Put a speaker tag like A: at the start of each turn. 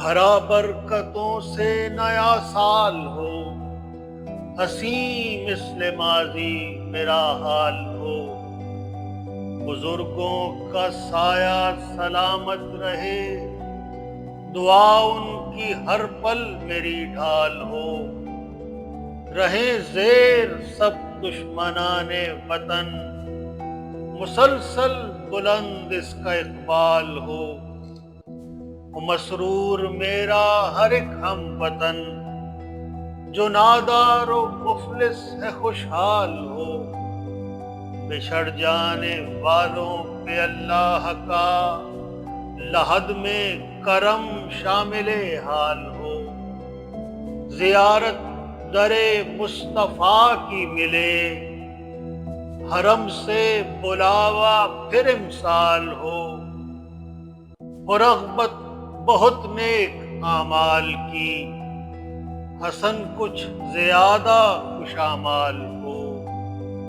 A: بھرا برکتوں سے نیا سال ہو، حسین مثل ماضی میرا حال ہو، بزرگوں کا سایہ سلامت رہے، دعا ان کی ہر پل میری ڈھال ہو، رہیں زیر سب دشمنان وطن، مسلسل بلند اس کا اقبال ہو، مسرور میرا ہر ایک ہم وطن، جو نادار و مفلس ہے خوشحال ہو، بچھڑ جانے والوں پہ اللہ کا لحد میں کرم شامل حال ہو، زیارت در مصطفیٰ کی ملے، حرم سے بلاوا پھر امسال ہو، رغبت بہت نیک اعمال کی، حسن کچھ زیادہ خوشامال ہو۔